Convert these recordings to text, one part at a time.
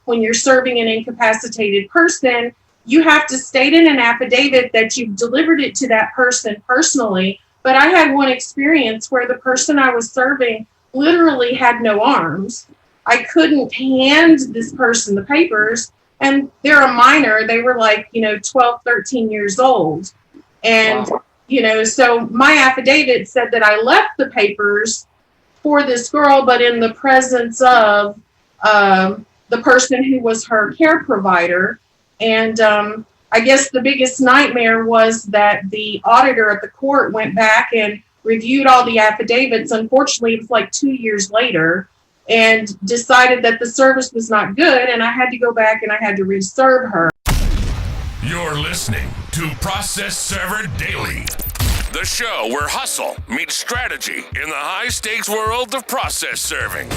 when you're serving an incapacitated person, you have to state in an affidavit that you've delivered it to that person personally. But I had one experience where the person I was serving literally had no arms. I couldn't hand this person the papers, and they're a minor. They were like, 12, 13 years old. And, wow. So my affidavit said that I left the papers for this girl, but in the presence of the person who was her care provider. And I guess the biggest nightmare was that the auditor at the court went back and reviewed all the affidavits. Unfortunately, it was like 2 years later, and decided that the service was not good, and I had to go back and I had to reserve her. You're listening to Process Server Daily, the show where hustle meets strategy in the high-stakes world of process serving.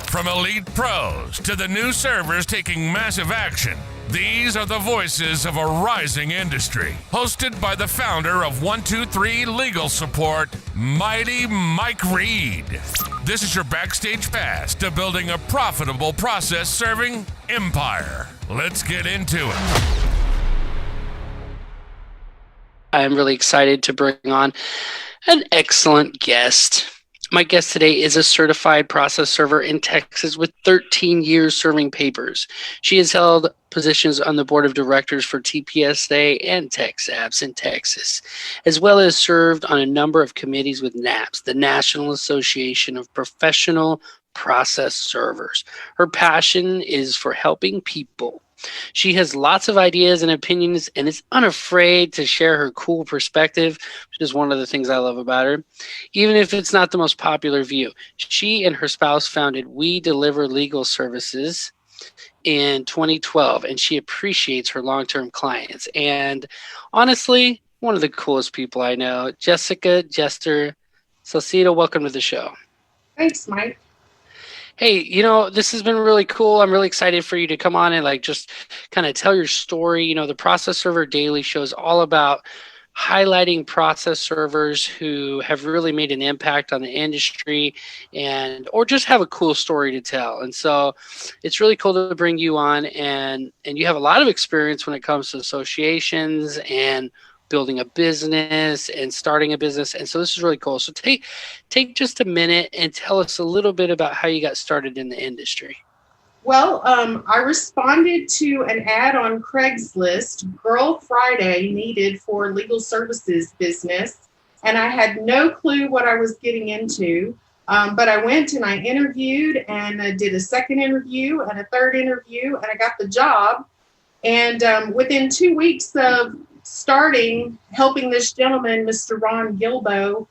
From elite pros to the new servers taking massive action, these are the voices of a rising industry. Hosted by the founder of 123 Legal Support, Mighty Mike Reid. This is your backstage pass to building a profitable process serving empire. Let's get into it. I am really excited to bring on an excellent guest. My guest today is a certified process server in Texas with 13 years serving papers. She has held positions on the board of directors for TPSA and TexApps in Texas, as well as served on a number of committees with NAPS, the National Association of Professional Process Servers. Her passion is for helping people. She has lots of ideas and opinions and is unafraid to share her cool perspective, which is one of the things I love about her. Even if it's not the most popular view, she and her spouse founded We Deliver Legal Services in 2012, and she appreciates her long-term clients. And honestly, one of the coolest people I know, Jessica Jester Saucedo. Welcome to the show. Thanks, Mike. Hey, this has been really cool. I'm really excited for you to come on and just kind of tell your story. The Process Server Daily show is all about highlighting process servers who have really made an impact on the industry or just have a cool story to tell. And so it's really cool to bring you on, and you have a lot of experience when it comes to associations and building a business and starting a business. And so this is really cool. So take just a minute and tell us a little bit about how you got started in the industry. Well, I responded to an ad on Craigslist, Girl Friday needed for legal services business. And I had no clue what I was getting into. But I went and I interviewed and did a second interview and a third interview, and I got the job. And within 2 weeks of helping this gentleman, Mr. Ron Gilbo,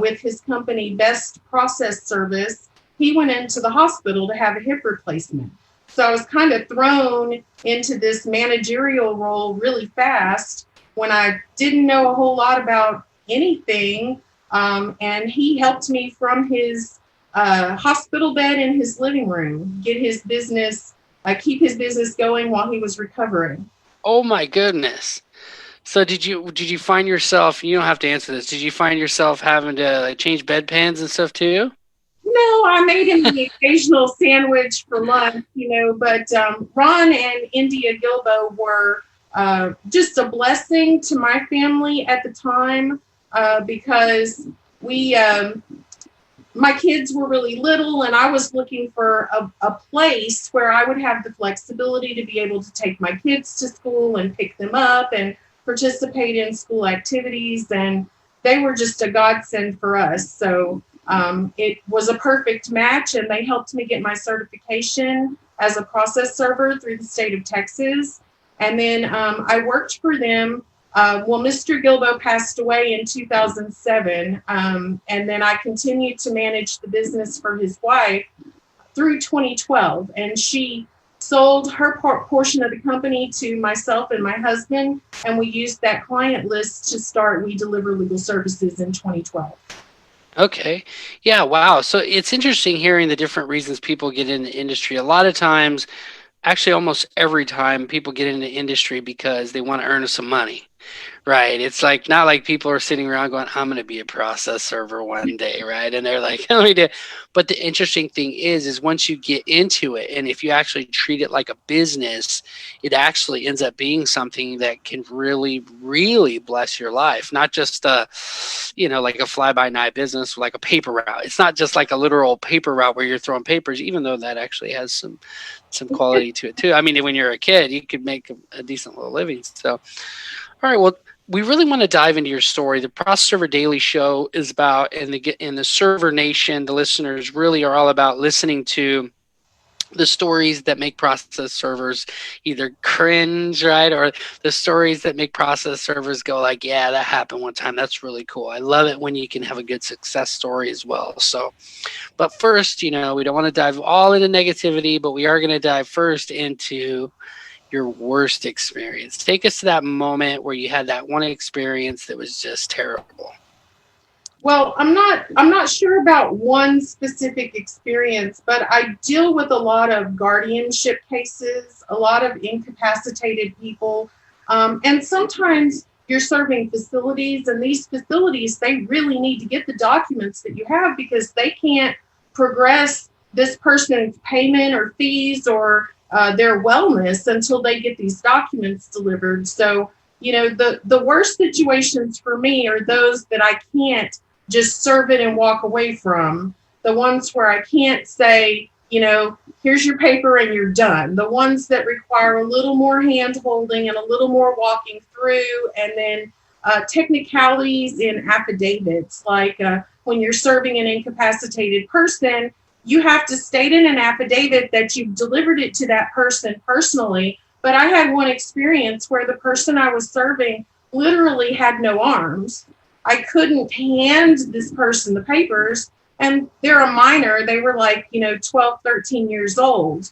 with his company Best Process Service, he went into the hospital to have a hip replacement. So I was kind of thrown into this managerial role really fast when I didn't know a whole lot about anything. And he helped me from his hospital bed in his living room, get his business, keep his business going while he was recovering. Oh my goodness. So did you find yourself, you don't have to answer this, did you find yourself having to change bedpans and stuff too? No, I made him the occasional sandwich for lunch, but Ron and India Gilbo were just a blessing to my family at the time because my kids were really little, and I was looking for a place where I would have the flexibility to be able to take my kids to school and pick them up and participate in school activities, and they were just a godsend for us. So it was a perfect match, and they helped me get my certification as a process server through the state of Texas. And then I worked for them. Mr. Gilbo passed away in 2007, and then I continued to manage the business for his wife through 2012, and she sold her portion of the company to myself and my husband, and we used that client list to start We Deliver Legal Services in 2012. Okay. Yeah, wow. So it's interesting hearing the different reasons people get in the industry. A lot of times, actually almost every time, people get into industry because they want to earn some money. Right. It's like not like people are sitting around going, I'm going to be a process server one day, right? And they're like, let me do. But the interesting thing is once you get into it, and if you actually treat it like a business, it actually ends up being something that can really, really bless your life. Not just like a fly-by-night business, like a paper route. It's not just like a literal paper route where you're throwing papers, even though that actually has some quality to it too. I mean, when you're a kid, you could make a decent little living. So, all right, well, we really want to dive into your story. The Process Server Daily Show is about, in the Server Nation, the listeners really are all about listening to the stories that make process servers either cringe, right? Or the stories that make process servers go like, yeah, that happened one time. That's really cool. I love it when you can have a good success story as well. So, but first, we don't want to dive all into negativity, but we are going to dive first into your worst experience. Take us to that moment where you had that one experience that was just terrible. Well, I'm not sure about one specific experience, but I deal with a lot of guardianship cases, a lot of incapacitated people, and sometimes you're serving facilities, and these facilities, they really need to get the documents that you have because they can't progress this person's payment or fees or their wellness until they get these documents delivered. So, the worst situations for me are those that I can't just serve it and walk away from. The ones where I can't say, here's your paper and you're done. The ones that require a little more hand holding and a little more walking through, and then technicalities in affidavits, like when you're serving an incapacitated person, you have to state in an affidavit that you've delivered it to that person personally. But I had one experience where the person I was serving literally had no arms. I couldn't hand this person the papers, and they're a minor. They were like, 12, 13 years old.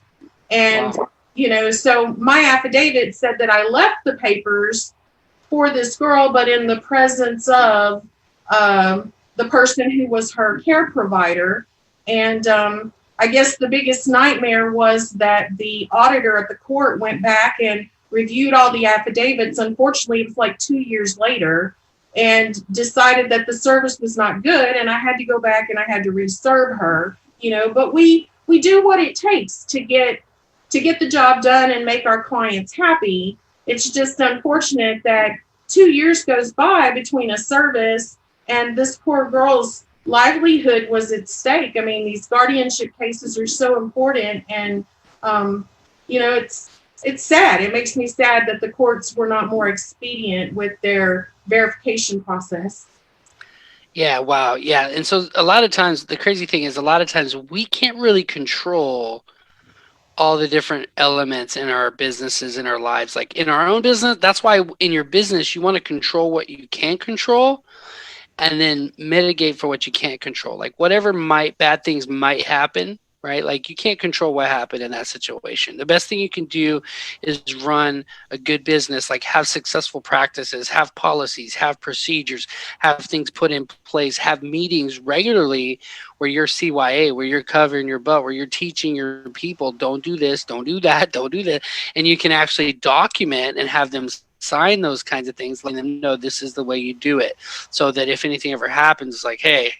And, wow. So my affidavit said that I left the papers for this girl, but in the presence of the person who was her care provider. And I guess the biggest nightmare was that the auditor at the court went back and reviewed all the affidavits. Unfortunately, it was like 2 years later, and decided that the service was not good, and I had to go back and I had to reserve her. But we do what it takes to get the job done and make our clients happy. It's just unfortunate that 2 years goes by between a service and this poor girl's livelihood was at stake. I mean, these guardianship cases are so important, and it's sad. It makes me sad that the courts were not more expedient with their verification process. Yeah, wow. Yeah. And so a lot of times, the crazy thing is we can't really control all the different elements in our businesses, in our lives. Like in our own business, that's why in your business, you want to control what you can control and then mitigate for what you can't control. Like whatever bad things might happen, right? Like you can't control what happened in that situation. The best thing you can do is run a good business, like have successful practices, have policies, have procedures, have things put in place, have meetings regularly where you're CYA, where you're covering your butt, where you're teaching your people, don't do this, don't do that, don't do that. And you can actually document and have them sign those kinds of things, letting them know this is the way you do it. So that if anything ever happens, it's like, hey,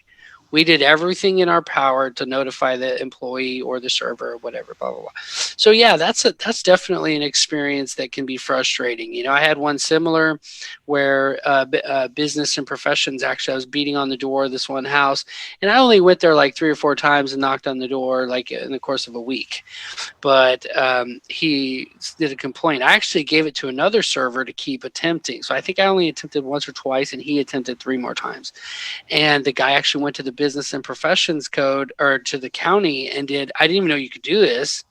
we did everything in our power to notify the employee or the server or whatever, blah, blah, blah. So yeah, that's definitely an experience that can be frustrating. I had one similar where business and professions, actually, I was beating on the door of this one house, and I only went there like 3 or 4 times and knocked on the door like in the course of a week. But he did a complaint. I actually gave it to another server to keep attempting. So I think I only attempted once or twice, and he attempted 3 more times. And the guy actually went to the business and professions code, or to the county, and I didn't even know you could do this,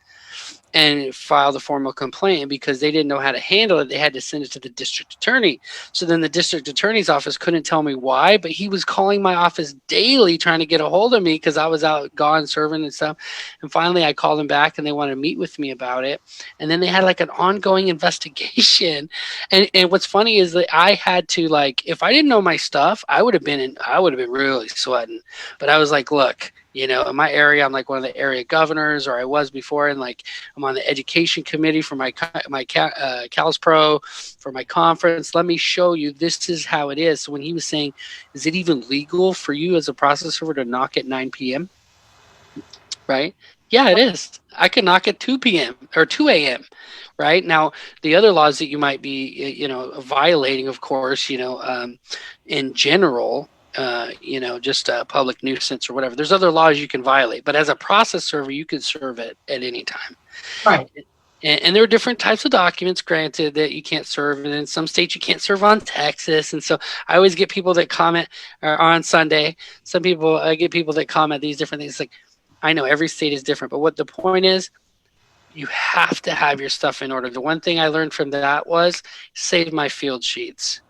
and filed a formal complaint. Because they didn't know how to handle it, they had to send it to the district attorney. So then the district attorney's office couldn't tell me why, but he was calling my office daily trying to get a hold of me because I was out gone serving and stuff. And finally I called them back and they wanted to meet with me about it. And then they had like an ongoing investigation. And what's funny is that I had to, like, if I didn't know my stuff, I would have been really sweating. But I was like, look, You know, in my area, I'm like one of the area governors, or I was before, and like I'm on the education committee for my Cal's Pro for my conference. Let me show you. This is how it is. So when he was saying, is it even legal for you as a process server to knock at 9 p.m.? Right? Yeah, it is. I can knock at 2 p.m. or 2 a.m. Right now, the other laws that you might be, violating, of course, in general. Just a public nuisance or whatever. There's other laws you can violate, but as a process server, you can serve it at any time. Right. And there are different types of documents, granted, that you can't serve. And in some states, you can't serve on Texas. And so I always get people that comment on Sunday. I get people that comment these different things. Like, I know every state is different, but what the point is, you have to have your stuff in order. The one thing I learned from that was save my field sheets.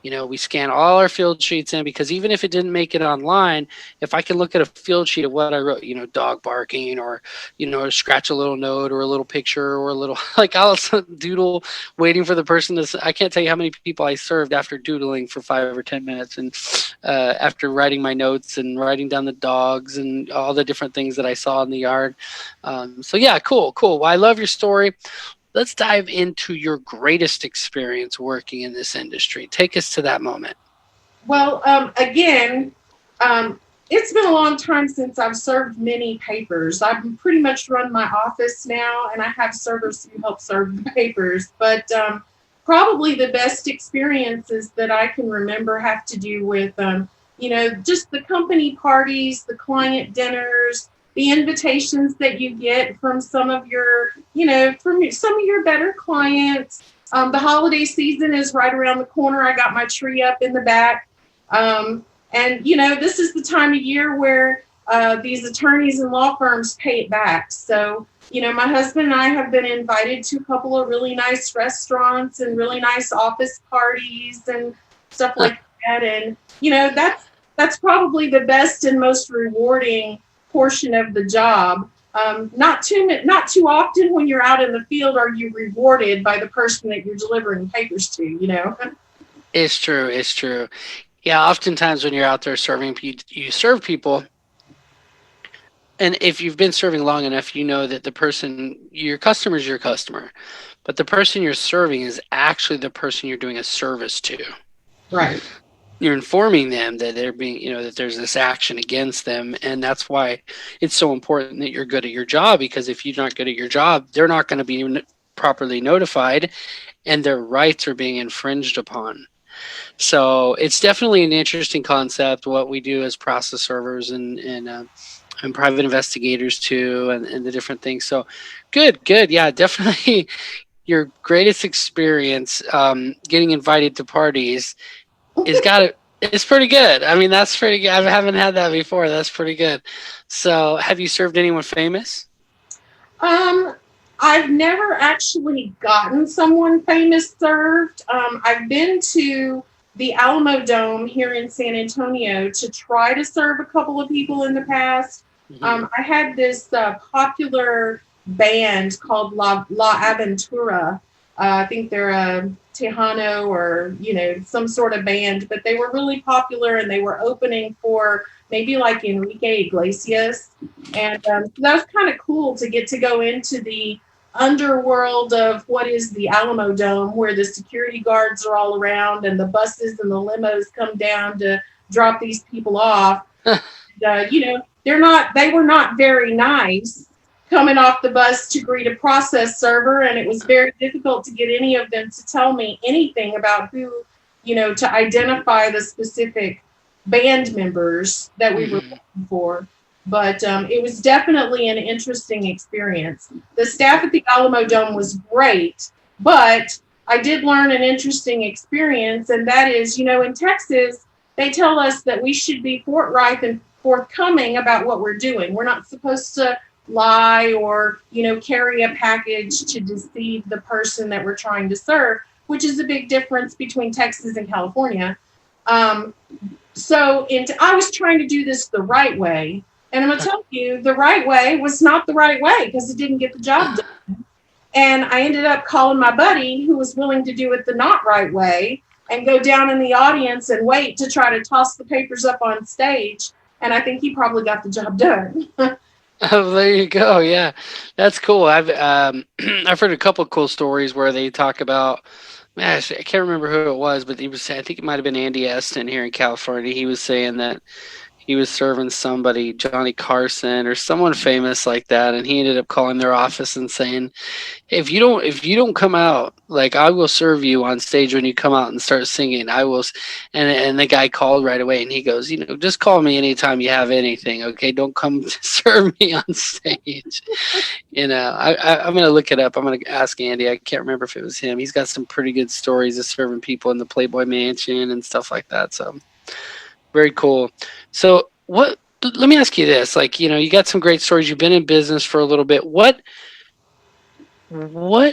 We scan all our field sheets in, because even if it didn't make it online, if I can look at a field sheet of what I wrote, dog barking, or, scratch a little note or a little picture or a little, like I'll doodle waiting for the person to, I can't tell you how many people I served after doodling for 5 or 10 minutes. And after writing my notes and writing down the dogs and all the different things that I saw in the yard. So yeah, cool. Well, I love your story. Let's dive into your greatest experience working in this industry. Take us to that moment. Well, again, it's been a long time since I've served many papers. I've pretty much run my office now, and I have servers who help serve the papers. But probably the best experiences that I can remember have to do with, just the company parties, the client dinners, the invitations that you get from some of your, from some of your better clients. The holiday season is right around the corner. I got my tree up in the back. And, this is the time of year where these attorneys and law firms pay it back. So, my husband and I have been invited to a couple of really nice restaurants and really nice office parties and stuff like that. And, that's probably the best and most rewarding portion of the job. Not too often when you're out in the field are you rewarded by the person that you're delivering papers to. It's true. Yeah, oftentimes when you're out there serving, you serve people, and if you've been serving long enough, you know that your customer is your customer, but the person you're serving is actually the person you're doing a service to. Right. You're informing them that they're being, that there's this action against them. And that's why it's so important that you're good at your job, because if you're not good at your job, they're not going to be properly notified and their rights are being infringed upon. So it's definitely an interesting concept, what we do as process servers and private investigators too, and the different things. So good. Yeah, definitely your greatest experience getting invited to parties it's pretty good. I mean, that's pretty good. I haven't had that before. That's pretty good. So have you served anyone famous? I've never actually gotten someone famous served. I've been to the Alamo Dome here in San Antonio to try to serve a couple of people in the past. Mm-hmm. I had this popular band called La Aventura. I think they're a Tejano or, some sort of band, but they were really popular and they were opening for maybe like Enrique Iglesias. And that was kind of cool to get to go into the underworld of what is the Alamo Dome, where the security guards are all around and the buses and the limos come down to drop these people off. They were not very nice coming off the bus to greet a process server, and it was very difficult to get any of them to tell me anything about who, to identify the specific band members that we were looking for. But it was definitely an interesting experience. The staff at the Alamo Dome was great, but I did learn an interesting experience, and that is, in Texas, they tell us that we should be forthright and forthcoming about what we're doing. We're not supposed to lie or, carry a package to deceive the person that we're trying to serve, which is a big difference between Texas and California. I was trying to do this the right way. And I'm going to tell you, the right way was not the right way because it didn't get the job done. And I ended up calling my buddy who was willing to do it the not right way and go down in the audience and wait to try to toss the papers up on stage. and I think he probably got the job done. Oh, there you go. Yeah, that's cool. I've I've heard a couple of cool stories where they talk about. Man, I can't remember who it was, but he was. I think it might have been Andy Eston here in California. He was saying that he was serving somebody, Johnny Carson or someone famous like that, and he ended up calling their office and saying, if you don't come out, like, I will serve you on stage when you come out and start singing. I will. And the guy called right away, and he goes, just call me anytime you have anything. Okay, don't come to serve me on stage. I'm gonna look it up. I'm gonna ask Andy. I can't remember if it was him. He's got some pretty good stories of serving people in the Playboy Mansion and stuff like that. So very cool. So let me ask you this, like, you got some great stories. You've been in business for a little bit. What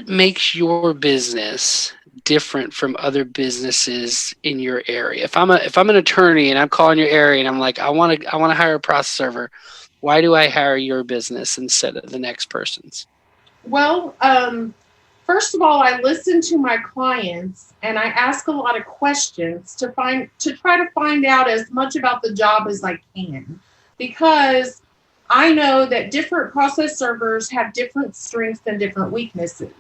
makes your business different from other businesses in your area? If I'm an attorney and I'm calling your area and I'm like, I want to hire a process server, why do I hire your business instead of the next person's? Well, first of all, I listen to my clients and I ask a lot of questions to try to find out as much about the job as I can, because I know that different process servers have different strengths and different weaknesses.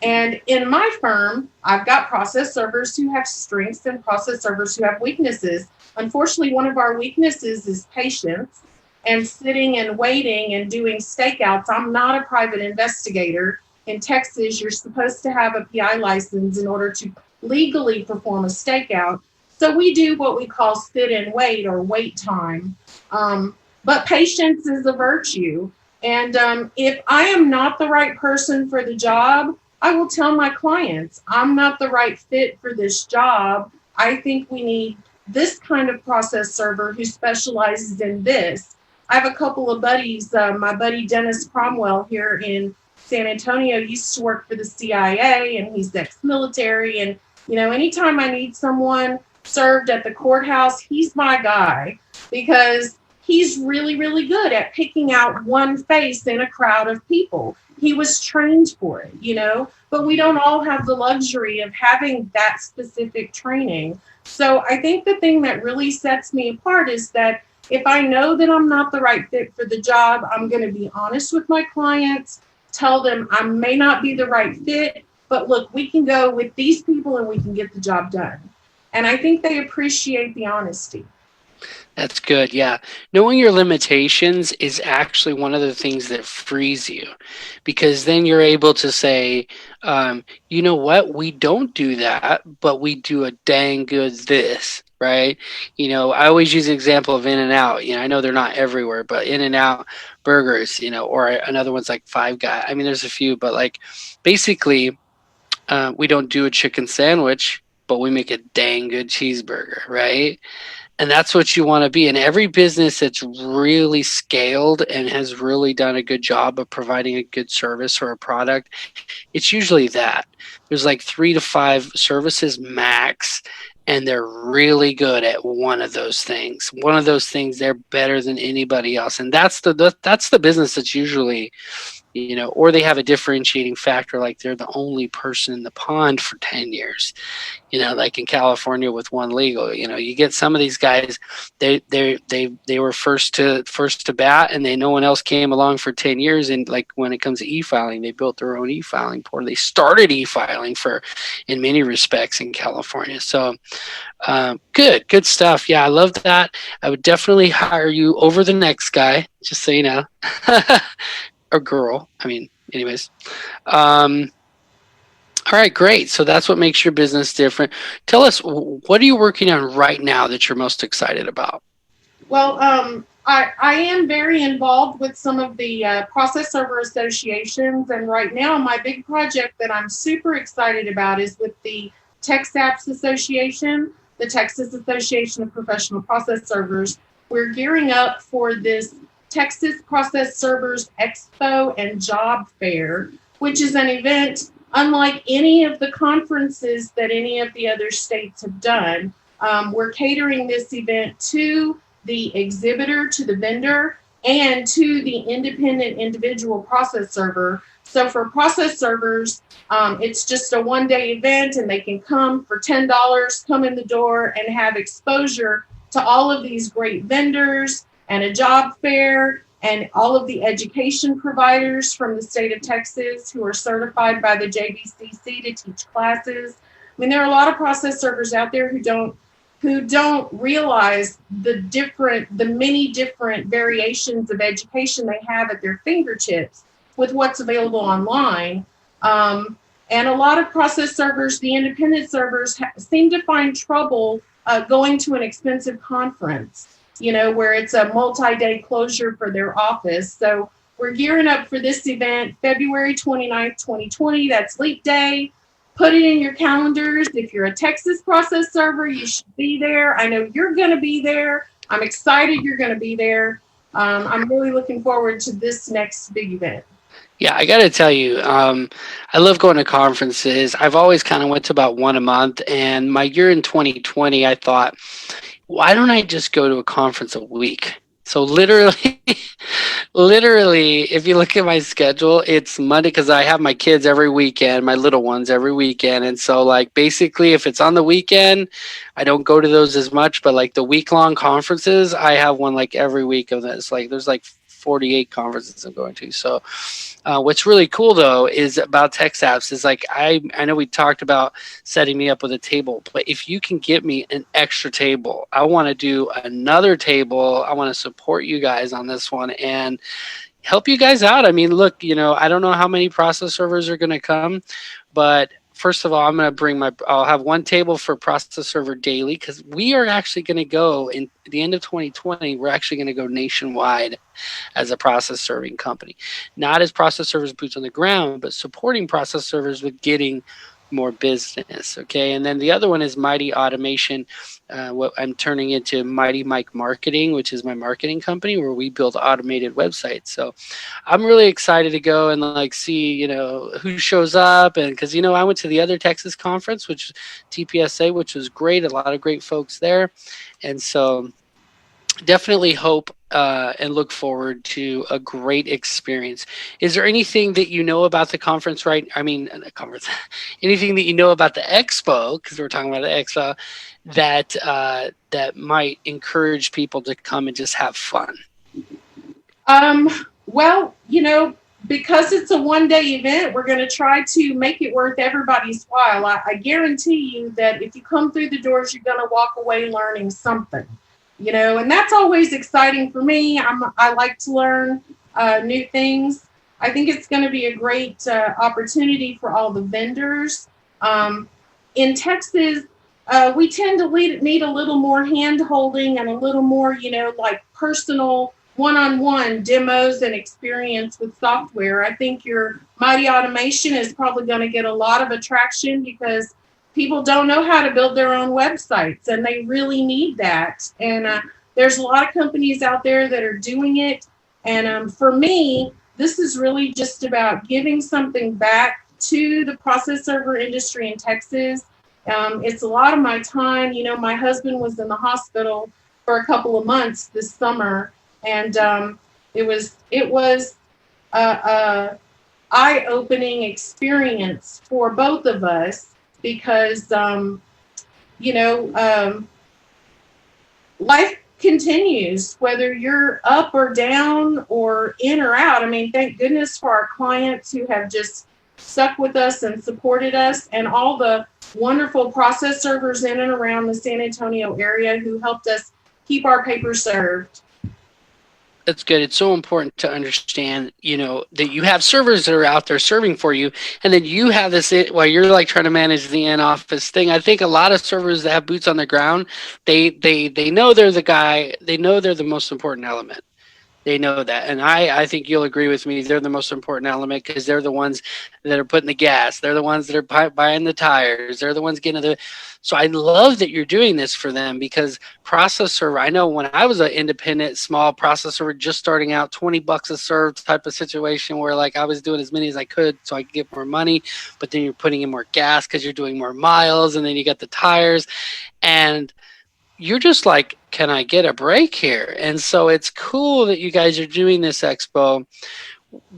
And in my firm, I've got process servers who have strengths and process servers who have weaknesses. Unfortunately, one of our weaknesses is patience and sitting and waiting and doing stakeouts. I'm not a private investigator. In Texas, you're supposed to have a PI license in order to legally perform a stakeout. So we do what we call sit and wait, or wait time. But patience is a virtue. And if I am not the right person for the job, I will tell my clients, I'm not the right fit for this job. I think we need this kind of process server who specializes in this. I have a couple of buddies. My buddy Dennis Cromwell here in San Antonio used to work for the CIA, and he's ex-military. And, anytime I need someone served at the courthouse, he's my guy, because he's really, really good at picking out one face in a crowd of people. He was trained for it, but we don't all have the luxury of having that specific training. So I think the thing that really sets me apart is that if I know that I'm not the right fit for the job, I'm going to be honest with my clients, tell them I may not be the right fit, but look, we can go with these people and we can get the job done. And I think they appreciate the honesty. That's good. Yeah. Knowing your limitations is actually one of the things that frees you, because then you're able to say, you know what, we don't do that, but we do a dang good this, right? I always use the example of In-N-Out. I know they're not everywhere, but In-N-Out burgers, or another one's like Five Guys. I mean, there's a few, but like basically we don't do a chicken sandwich, but we make a dang good cheeseburger, right? And that's what you want to be. And every business that's really scaled and has really done a good job of providing a good service or a product, it's usually that. There's like 3 to 5 services max, and they're really good at one of those things. One of those things, they're better than anybody else. And that's the business that's usually, or they have a differentiating factor, like they're the only person in the pond for 10 years. Like in California with One Legal, you get some of these guys, they were first to bat, and no one else came along for 10 years. And like when it comes to e-filing, they built their own e-filing portal. They started e-filing in many respects in California. So good stuff. Yeah, I love that. I would definitely hire you over the next guy, just so you know. Or girl. I mean, anyways. All right, great. So that's what makes your business different. Tell us, what are you working on right now that you're most excited about? Well, I am very involved with some of the process server associations. And right now, my big project that I'm super excited about is with the TexApps Association, the Texas Association of Professional Process Servers. We're gearing up for this Texas Process Servers Expo and Job Fair, which is an event unlike any of the conferences that any of the other states have done. We're catering this event to the exhibitor, to the vendor, and to the independent individual process server. So for process servers, it's just a one-day event, and they can come for $10, come in the door and have exposure to all of these great vendors and a job fair, and all of the education providers from the state of Texas who are certified by the JBCC to teach classes. I mean, there are a lot of process servers out there who don't realize the many different variations of education they have at their fingertips with what's available online. And a lot of process servers, the independent servers, seem to find trouble going to an expensive conference, where it's a multi-day closure for their office. So we're gearing up for this event, February 29th, 2020. That's Leap Day. Put it in your calendars. If you're a Texas process server, you should be there. I know you're going to be there. I'm excited you're going to be there. I'm really looking forward to this next big event. Yeah, I got to tell you, I love going to conferences. I've always kind of went to about one a month. And my year in 2020, I thought, why don't I just go to a conference a week? So literally, if you look at my schedule, it's Monday because I have my kids every weekend, my little ones every weekend. And so like basically if it's on the weekend, I don't go to those as much, but like the week-long conferences, I have one like every week of this. Like there's like 48 conferences I'm going to. So what's really cool though is about text apps is like I know we talked about setting me up with a table, but if you can get me an extra table, I want to do another table. I want to support you guys on this one and help you guys out. I mean, look, I don't know how many process servers are going to come, but first of all, I'm going to I'll have one table for process server daily because we are actually going to go in the end of 2020. We're actually going to go nationwide as a process serving company, not as process servers boots on the ground, but supporting process servers with getting more business. Okay. And then the other one is Mighty Automation. What I'm turning into Mighty Mike Marketing, which is my marketing company where we build automated websites. So I'm really excited to go and like see, who shows up. And because, I went to the other Texas conference, which is TPSA, which was great. A lot of great folks there. And so definitely hope and look forward to a great experience. Is there anything that you know about the conference, right? I mean, the conference, anything that you know about the Expo, because we're talking about the Expo, that might encourage people to come and just have fun? Well, because it's a one-day event, we're going to try to make it worth everybody's while. I guarantee you that if you come through the doors, you're going to walk away learning something. And that's always exciting for me. I like to learn new things. I think it's going to be a great opportunity for all the vendors. In Texas, we tend to need a little more hand-holding and a little more, like personal one-on-one demos and experience with software. I think your Mighty Automation is probably going to get a lot of attraction because people don't know how to build their own websites, and they really need that. And there's a lot of companies out there that are doing it. And for me, this is really just about giving something back to the process server industry in Texas. It's a lot of my time. My husband was in the hospital for a couple of months this summer, and it was a eye-opening experience for both of us. Because, life continues, whether you're up or down or in or out. I mean, thank goodness for our clients who have just stuck with us and supported us, and all the wonderful process servers in and around the San Antonio area who helped us keep our paper served. That's good. It's so important to understand, that you have servers that are out there serving for you, and then you have this while you're like trying to manage the in-office thing. I think a lot of servers that have boots on the ground, they know they're the guy. They know they're the most important element. They know that. And I think you'll agree with me. They're the most important element because they're the ones that are putting the gas. They're the ones that are buying the tires. They're the ones getting So I love that you're doing this for them because process server, I know when I was an independent small process server just starting out, $20 a serve type of situation where like I was doing as many as I could so I could get more money, but then you're putting in more gas because you're doing more miles, and then you got the tires, and you're just like, can I get a break here? And so it's cool that you guys are doing this Expo.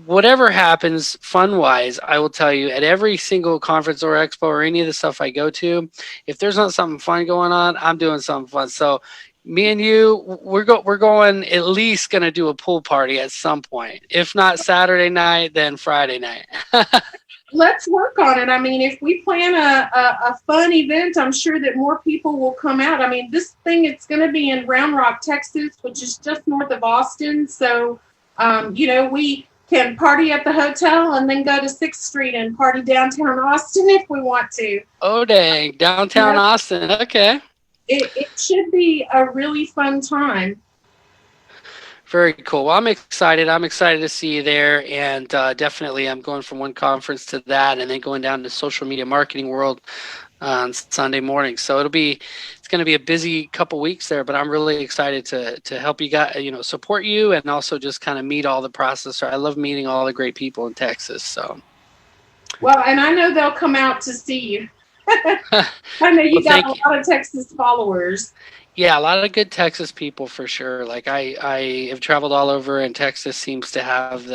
Whatever happens fun-wise, I will tell you, at every single conference or Expo or any of the stuff I go to, if there's not something fun going on, I'm doing something fun. So Me and you, we're going at least going to do a pool party at some point. If not Saturday night, then Friday night. Let's work on it. I mean, if we plan a fun event, I'm sure that more people will come out. I mean, this thing, it's going to be in Round Rock, Texas, which is just north of Austin. So, we can party at the hotel and then go to 6th Street and party downtown Austin if we want to. Oh, dang. Downtown Austin. Okay. It should be a really fun time. Very cool. Well, I'm excited. I'm excited to see you there. And definitely I'm going from one conference to that and then going down to social media marketing world on Sunday morning. So it's going to be a busy couple weeks there, but I'm really excited to help you guys, support you and also just kind of meet all the processors. I love meeting all the great people in Texas. So. Well, and I know they'll come out to see you. I know you got a lot of Texas followers. Yeah, a lot of good Texas people for sure. Like I have traveled all over, and Texas seems to have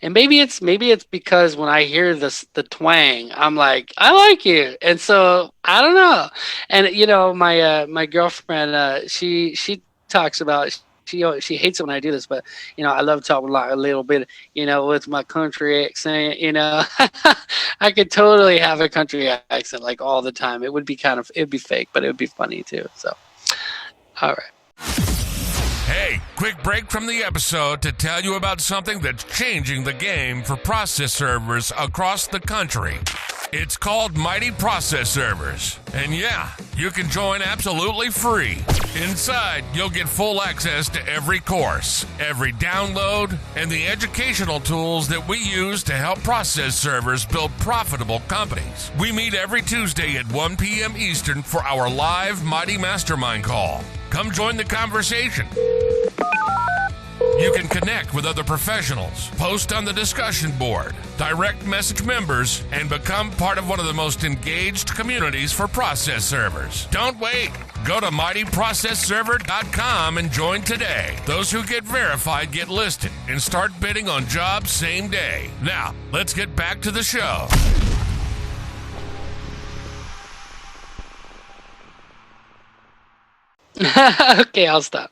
and maybe it's because when I hear the twang, I'm like, I like you, and so I don't know. And my girlfriend, she talks about. She hates it when I do this, but I love talking like a little bit, with my country accent. I could totally have a country accent like all the time. It would be it'd be fake, but it would be funny too. So, all right. Hey, quick break from the episode to tell you about something that's changing the game for process servers across the country. It's called Mighty Process Servers. And yeah, you can join absolutely free. Inside, you'll get full access to every course, every download, and the educational tools that we use to help process servers build profitable companies. We meet every Tuesday at 1 p.m. Eastern for our live Mighty Mastermind call. Come join the conversation. You can connect with other professionals, post on the discussion board, direct message members, and become part of one of the most engaged communities for process servers. Don't wait. Go to mightyprocessserver.com and join today. Those who get verified get listed and start bidding on jobs same day. Now, let's get back to the show. Okay, I'll stop.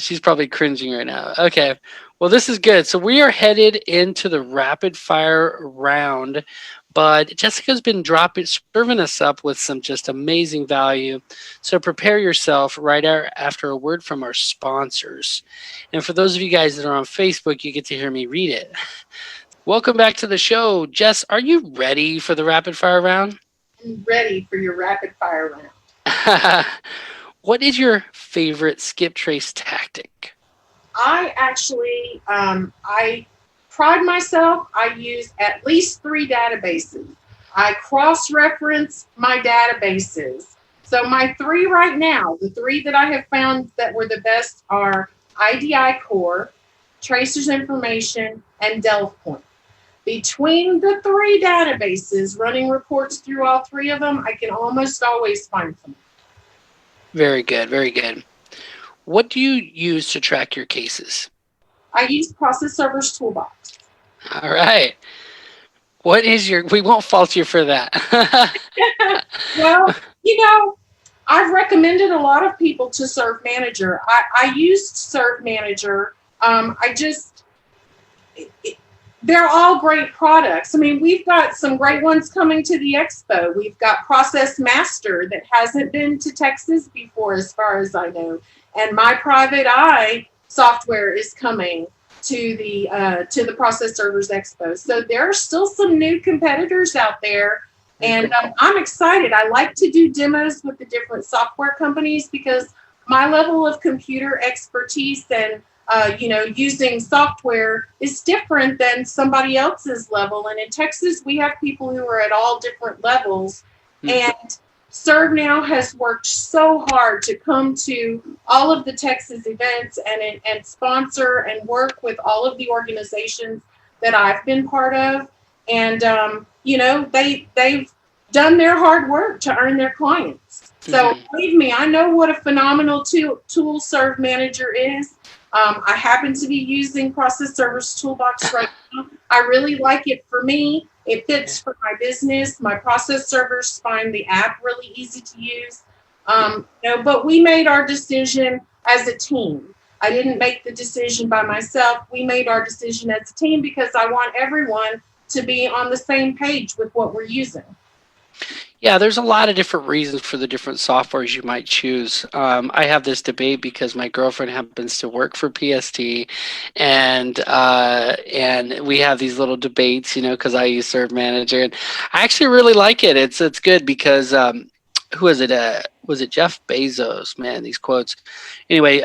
She's probably cringing right now. Okay, well, this is good. So we are headed into the rapid fire round, but Jessica's been serving us up with some just amazing value. So prepare yourself right after a word from our sponsors. And for those of you guys that are on Facebook, you get to hear me read it. Welcome back to the show. Jess, are you ready for the rapid fire round? I'm ready for your rapid fire round. What is your favorite skip trace tactic? I actually, I pride myself. I use at least 3 databases. I cross-reference my databases. So my 3 right now, the 3 that I have found that were the best are IDI Core, Tracers Information, and DelvePoint. Between the 3 databases, running reports through all 3 of them, I can almost always find them. Very good, very good. What do you use to track your cases? I use Process Servers Toolbox. All right. What is we won't fault you for that. Well, I've recommended a lot of people to Serve Manager. I used Serve Manager. They're all great products. I mean, we've got some great ones coming to the Expo. We've got Process Master that hasn't been to Texas before, as far as I know. And My Private Eye software is coming to the Process Servers Expo. So there are still some new competitors out there. And I'm excited. I like to do demos with the different software companies because my level of computer expertise and using software is different than somebody else's level. And in Texas, we have people who are at all different levels. Mm-hmm. And ServeNow has worked so hard to come to all of the Texas events and sponsor and work with all of the organizations that I've been part of. And, they've done their hard work to earn their clients. So believe me, I know what a phenomenal tool Serve Manager is. I happen to be using Process Servers Toolbox right now. I really like it for me. It fits for my business. My process servers find the app really easy to use. But we made our decision as a team. I didn't make the decision by myself. We made our decision as a team because I want everyone to be on the same page with what we're using. Yeah, there's a lot of different reasons for the different softwares you might choose. I have this debate because my girlfriend happens to work for PST, and we have these little debates, because I use Serve Manager, and I actually really like it. It's good because who was it? Was it Jeff Bezos? Man, these quotes. Anyway,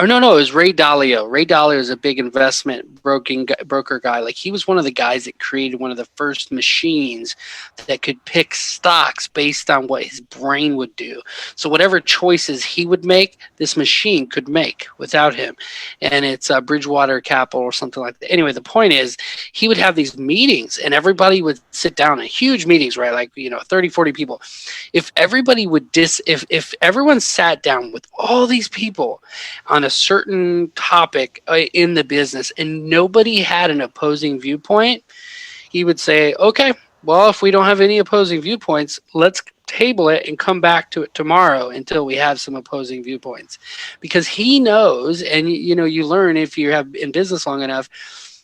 no, it was Ray Dalio. Ray Dalio is a big investment broker guy. Like, he was one of the guys that created one of the first machines that could pick stocks based on what his brain would do. So whatever choices he would make, this machine could make without him. And it's Bridgewater Capital or something like that. Anyway, the point is, he would have these meetings and everybody would sit down in huge meetings, right? Like, 30, 40 people. If everybody if everyone sat down with all these people on a certain topic in the business and nobody had an opposing viewpoint, he would say, okay, well, if we don't have any opposing viewpoints, let's table it and come back to it tomorrow until we have some opposing viewpoints. Because he knows, and you learn if you have in business long enough,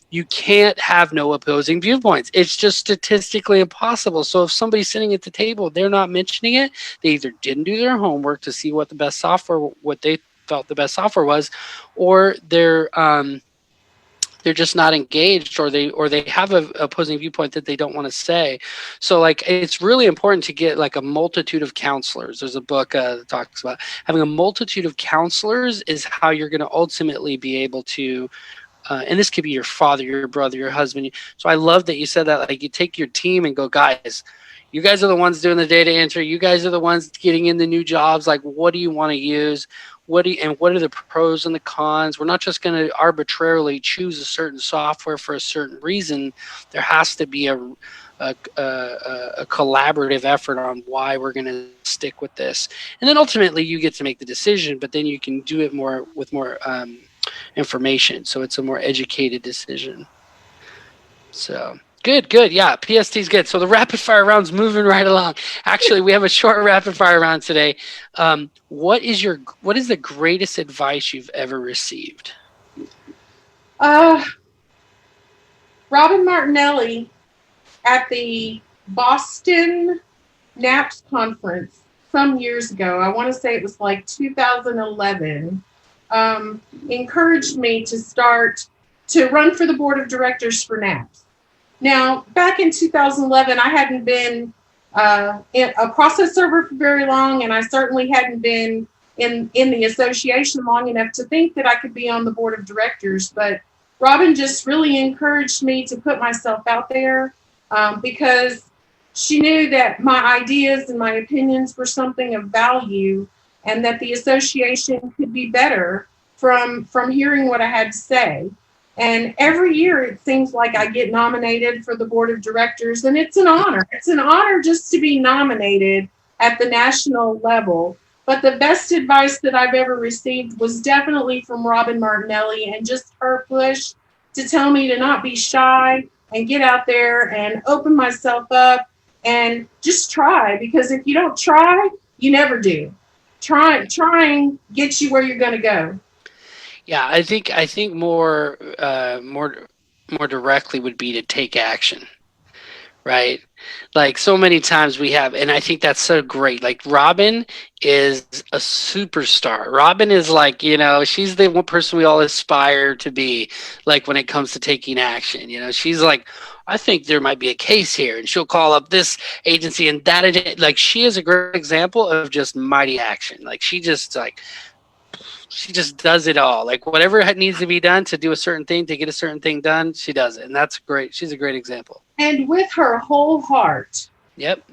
you can't have no opposing viewpoints. It's just statistically impossible. So if somebody's sitting at the table, they're not mentioning it, they either didn't do their homework to see what they felt the best software was, or they're just not engaged, or they have a opposing viewpoint that they don't want to say. So it's really important to get a multitude of counselors. There's a book that talks about having a multitude of counselors is how you're going to ultimately be able to and this could be your father, your brother, your husband. So I love that you said that. You take your team and go, guys, you guys are the ones doing the data entry. You guys are the ones getting in the new jobs. What do you want to use? What are the pros and the cons? We're not just going to arbitrarily choose a certain software for a certain reason. There has to be a collaborative effort on why we're going to stick with this. And then ultimately you get to make the decision, but then you can do it with more information. So it's a more educated decision. So good. Yeah. PST's good. So the rapid fire round's moving right along. Actually, we have a short rapid fire round today. What is the greatest advice you've ever received? Robin Martinelli at the Boston NAPS conference some years ago, I want to say it was 2011, encouraged me to run for the board of directors for NAPS. Now, back in 2011, I hadn't been a process server for very long, and I certainly hadn't been in the association long enough to think that I could be on the board of directors. But Robin just really encouraged me to put myself out there because she knew that my ideas and my opinions were something of value, and that the association could be better from hearing what I had to say. And every year it seems like I get nominated for the board of directors, and it's an honor. It's an honor just to be nominated at the national level. But the best advice that I've ever received was definitely from Robin Martinelli, and just her push to tell me to not be shy and get out there and open myself up and just try, because if you don't try, you never do. Trying gets you where you're going to go. Yeah, I think more directly would be to take action, right? So many times we have, and I think that's so great. Robin is a superstar. Robin is she's the one person we all aspire to be. When it comes to taking action, she's I think there might be a case here, and she'll call up this agency and that. She is a great example of just mighty action. She just does it all. Whatever needs to be done to do a certain thing, to get a certain thing done, she does it. And that's great. She's a great example. And with her whole heart. Yep.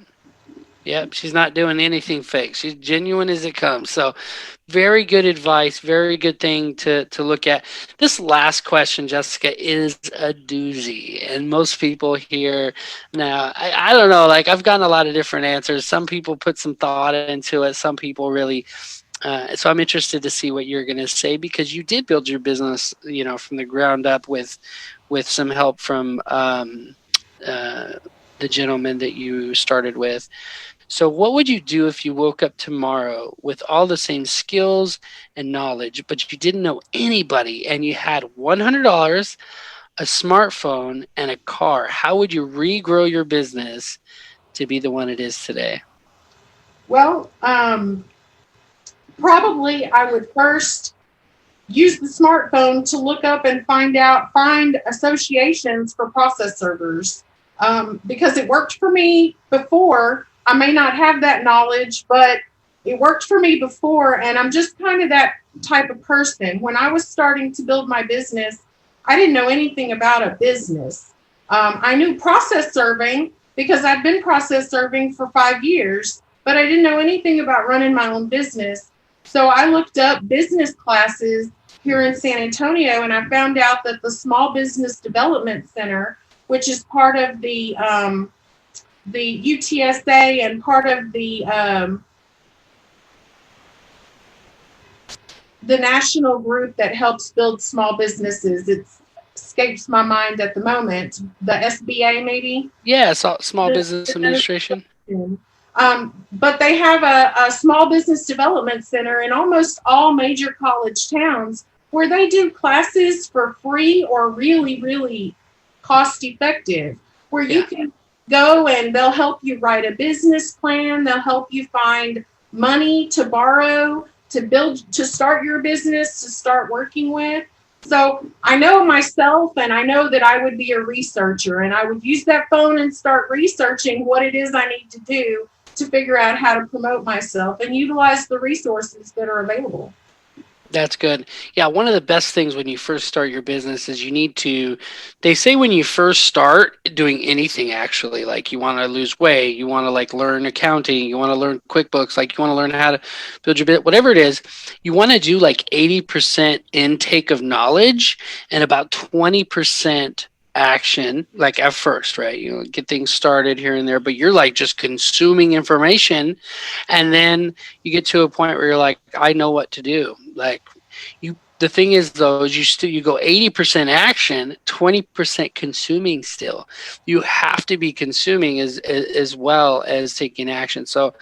She's not doing anything fake. She's genuine as it comes. So very good advice. Very good thing to look at. This last question, Jessica, is a doozy. And most people here now, I don't know, I've gotten a lot of different answers. Some people put some thought into it. Some people really... so I'm interested to see what you're going to say, because you did build your business, from the ground up with some help from the gentleman that you started with. So what would you do if you woke up tomorrow with all the same skills and knowledge, but you didn't know anybody and you had $100, a smartphone, and a car? How would you regrow your business to be the one it is today? Well, probably I would first use the smartphone to look up and find associations for process servers, because it worked for me before. I may not have that knowledge, but it worked for me before. And I'm just kind of that type of person. When I was starting to build my business, I didn't know anything about a business. I knew process serving because I'd been process serving for 5 years, but I didn't know anything about running my own business. So I looked up business classes here in San Antonio, and I found out that the Small Business Development Center, which is part of the UTSA and part of the national group that helps build small businesses. It escapes my mind at the moment. The SBA, maybe? Yeah, Small Business Administration. But they have a small business development center in almost all major college towns where they do classes for free or really, really cost effective, where you can go and they'll help you write a business plan. They'll help you find money to borrow, to start your business, to start working with. So I know myself, and I know that I would be a researcher, and I would use that phone and start researching what it is I need to do to figure out how to promote myself and utilize the resources that are available. That's good. Yeah, one of the best things when you first start your business is they say when you first start doing anything, actually, like you want to lose weight, you want to like learn accounting, you want to learn QuickBooks, like you want to learn how to build your business, whatever it is, you want to do like 80% intake of knowledge and about 20% action, like at first, right? You know, get things started here and there, but you're like just consuming information, and then you get to a point where you're like, I know what to do. Like the thing is though, is you go 80% action, 20% consuming still. You have to be consuming as well as taking action. So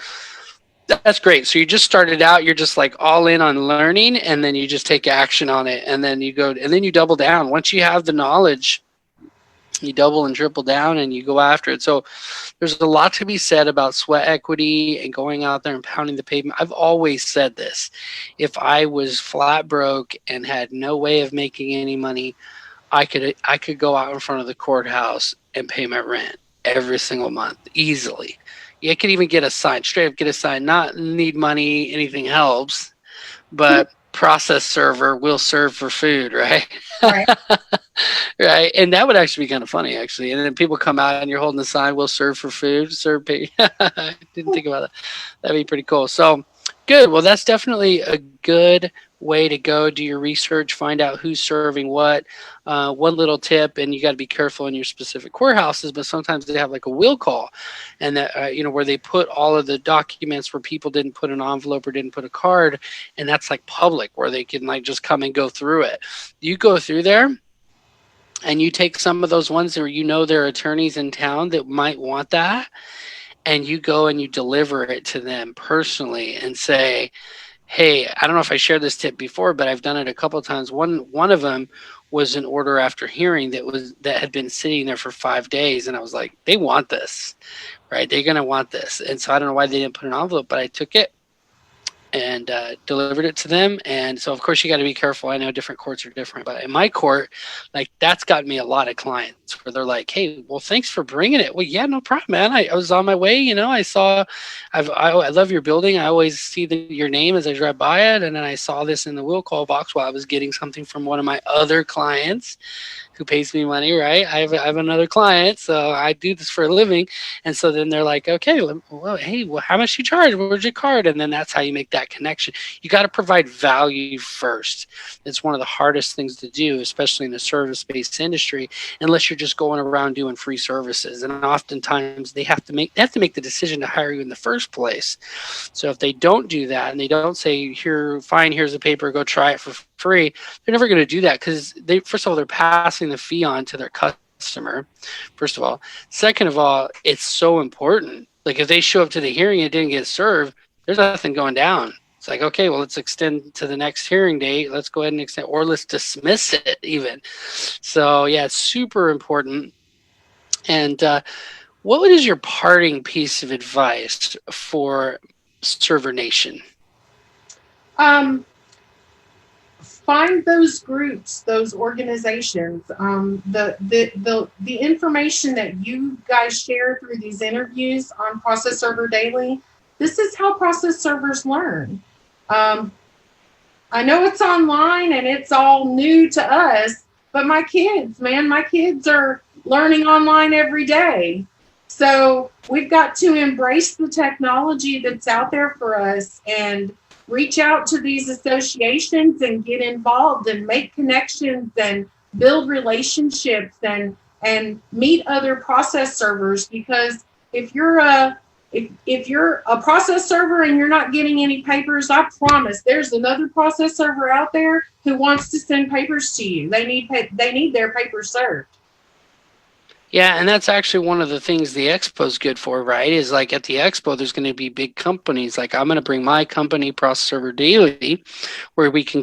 that's great. So you just started out, you're just like all in on learning, and then you just take action on it, and then you double down. Once you have the knowledge, you double and triple down and you go after it. So there's a lot to be said about sweat equity and going out there and pounding the pavement. I've always said this. If I was flat broke and had no way of making any money, I could go out in front of the courthouse and pay my rent every single month easily. You could even get a sign, straight up get a sign, not need money, anything helps, but process server will serve for food, right? Right. Right. And that would actually be kind of funny, actually. And then people come out and you're holding the sign, will serve for food, serve pay. I didn't think about that. That'd be pretty cool. So good. Well, that's definitely a good way to go. Do your research, find out who's serving what. One little tip, and you got to be careful in your specific courthouses, but sometimes they have like a will call, and that where they put all of the documents where people didn't put an envelope or didn't put a card, and that's like public where they can like just come and go through it. You go through there and you take some of those ones where there are attorneys in town that might want that, and you go and you deliver it to them personally and say, hey, I don't know if I shared this tip before, but I've done it a couple of times. One of them was an order after hearing that had been sitting there for 5 days, and I was like, they want this, right? They're going to want this. And so I don't know why they didn't put an envelope, but I took it and delivered it to them. And so, of course, you got to be careful. I know different courts are different, but in my court, like that's gotten me a lot of clients where they're like, hey, well, thanks for bringing it. Well, yeah, no problem, man. I was on my way. I love your building. I always see your name as I drive by it. And then I saw this in the will call box while I was getting something from one of my other clients who pays me money, right? I have another client, so I do this for a living. And so then they're like, okay, well, hey, how much you charge? Where's your card? And then that's how you make that connection. You got to provide value first. It's one of the hardest things to do, especially in a service-based industry, unless you're just going around doing free services. And oftentimes they have to make the decision to hire you in the first place. So if they don't do that and they don't say, here's a paper, go try it for free, they're never going to do that, because first of all, they're passing the fee on to their customer, first of all. Second of all, it's so important Like if they show up to the hearing and it didn't get served, there's nothing going down. It's like, okay, well, let's extend to the next hearing date. Let's go ahead and extend, or let's dismiss it even. So yeah, it's super important. And what is your parting piece of advice for Server Nation? Find those groups, those organizations. The information that you guys share through these interviews on Process Server Daily, this is how process servers learn. I know it's online and it's all new to us, but my kids are learning online every day. So we've got to embrace the technology that's out there for us and reach out to these associations and get involved and make connections and build relationships and meet other process servers. Because if you're a process server and you're not getting any papers, I promise there's another process server out there who wants to send papers to you. They need their papers served. Yeah, and that's actually one of the things the Expo is good for, right? Is like at the Expo, there's going to be big companies. Like I'm going to bring my company, Process Server Daily, where you can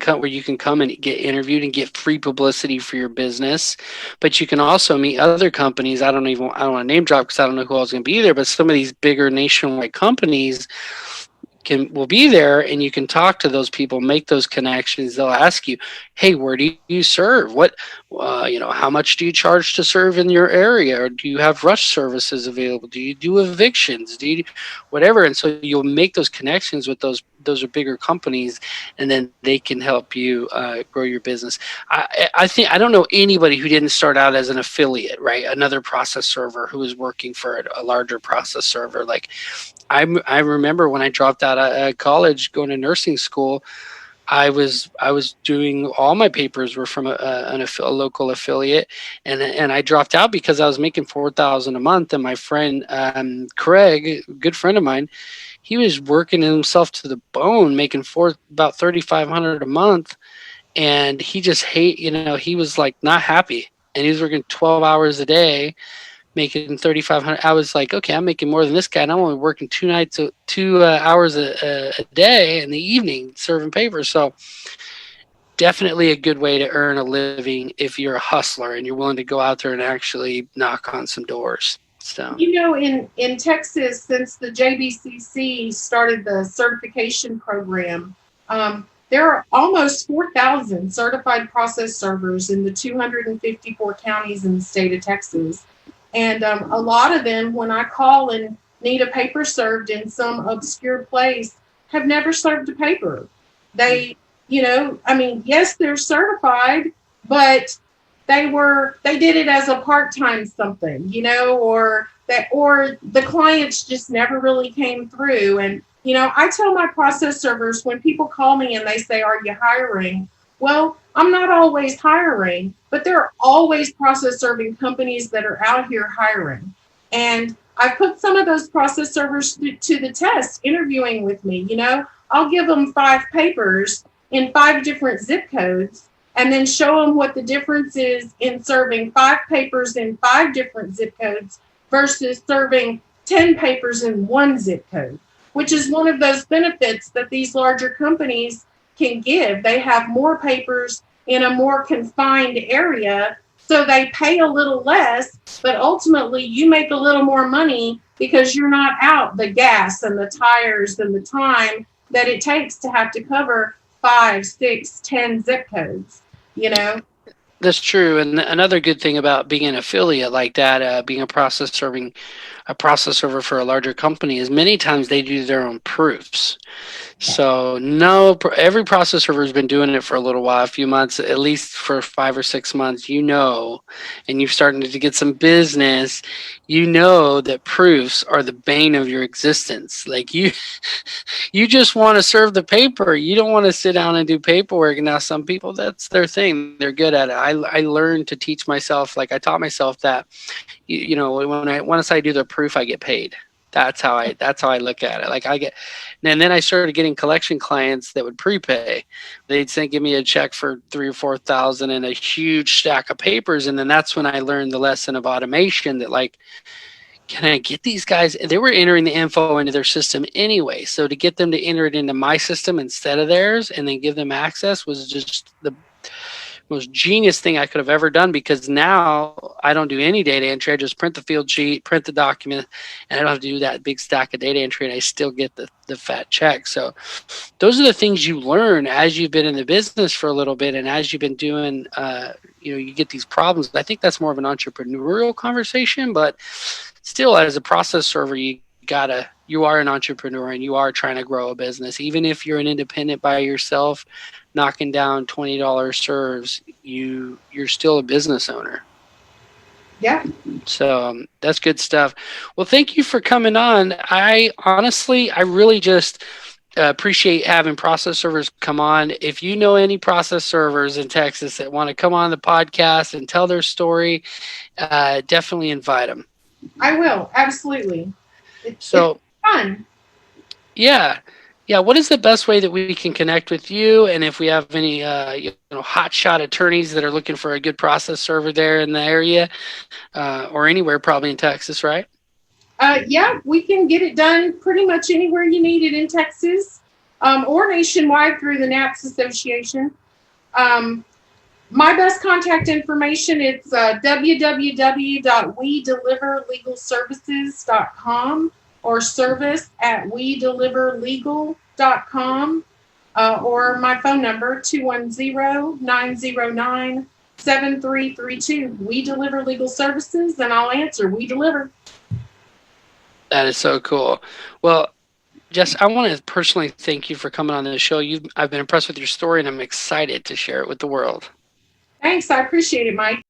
come and get interviewed and get free publicity for your business. But you can also meet other companies. I don't want to name drop because I don't know who else is going to be there. But some of these bigger nationwide companies will be there, and you can talk to those people, make those connections. They'll ask you, hey, where do you serve? What, how much do you charge to serve in your area? Or do you have rush services available? Do you do evictions? Do you whatever? And so you'll make those connections with those are bigger companies, and then they can help you grow your business. I don't know anybody who didn't start out as an affiliate, right? Another process server who was working for a larger process server. Like I remember when I dropped out of college going to nursing school, I was doing all my papers were from a local affiliate, and I dropped out because I was making $4,000 a month, and my friend Craig, a good friend of mine, he was working himself to the bone, making about $3,500 a month, and he just he was like not happy, and he was working 12 hours a day, making $3,500. I was like, okay, I'm making more than this guy, and I'm only working 2 hours a day in the evening serving papers. So definitely a good way to earn a living if you're a hustler and you're willing to go out there and actually knock on some doors. So in Texas, since the JBCC started the certification program, there are almost 4,000 certified process servers in the 254 counties in the state of Texas. And a lot of them, when I call and need a paper served in some obscure place, have never served a paper. They, yes, they're certified, but they did it as a part-time something, or the clients just never really came through. And, I tell my process servers when people call me and they say, "Are you hiring?" Well, I'm not always hiring, but there are always process serving companies that are out here hiring. And I put some of those process servers to the test interviewing with me. I'll give them 5 papers in 5 different zip codes and then show them what the difference is in serving 5 papers in 5 different zip codes versus serving 10 papers in 1 zip code, which is one of those benefits that these larger companies can give. They have more papers in a more confined area, so they pay a little less, but ultimately you make a little more money because you're not out the gas and the tires and the time that it takes to have to cover 5, 6, 10 zip codes, That's true. And another good thing about being an affiliate like that, being a process server for a larger company, is many times they do their own proofs. So every process server has been doing it for a little while, a few months, at least for 5 or 6 months, and you're starting to get some business, that proofs are the bane of your existence. Like you just want to serve the paper. You don't want to sit down and do paperwork. And now some people, that's their thing. They're good at it. I learned to teach myself, like I taught myself that, once I do the proof, I get paid. That's how I look at it. Like and then I started getting collection clients that would prepay. They'd give me a check for $3,000 or $4,000 and a huge stack of papers. And then that's when I learned the lesson of automation, that can I get these guys? They were entering the info into their system anyway. So to get them to enter it into my system instead of theirs and then give them access was just the most genius thing I could have ever done, because now I don't do any data entry. I just print the field sheet, print the document, and I don't have to do that big stack of data entry, and I still get the fat check. So those are the things you learn as you've been in the business for a little bit, and as you've been doing, you get these problems. I think that's more of an entrepreneurial conversation, but still, as a process server, you are an entrepreneur and you are trying to grow a business. Even if you're an independent by yourself, knocking down $20 serves, you're still a business owner. Yeah. So that's good stuff. Well, thank you for coming on. I really just appreciate having process servers come on. If you know any process servers in Texas that want to come on the podcast and tell their story, definitely invite them. I will. Absolutely. It's fun. Yeah. What is the best way that we can connect with you? And if we have any, hotshot attorneys that are looking for a good process server there in the area, or anywhere, probably in Texas, right? Yeah, we can get it done pretty much anywhere you need it in Texas, or nationwide through the NAPS Association. My best contact information, it's www.wedeliverlegalservices.com or service@wedeliverlegal.com, or my phone number, 210-909-7332. We deliver legal services, and I'll answer. We deliver. That is so cool. Well, Jess, I want to personally thank you for coming on the show. I've been impressed with your story, and I'm excited to share it with the world. Thanks. I appreciate it, Mike.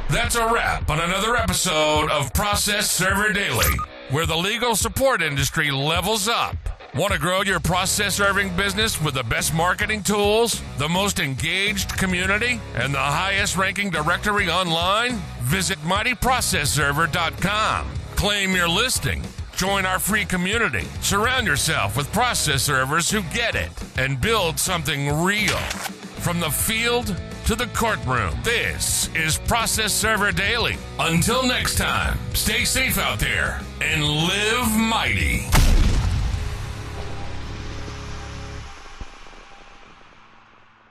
That's a wrap on another episode of Process Server Daily, where the legal support industry levels up. Want to grow your process serving business with the best marketing tools, the most engaged community, and the highest ranking directory online? Visit mightyprocessserver.com. Claim your listing. Join our free community. Surround yourself with process servers who get it and build something real. From the field to the courtroom, this is Process Server Daily. Until next time, stay safe out there and live mighty.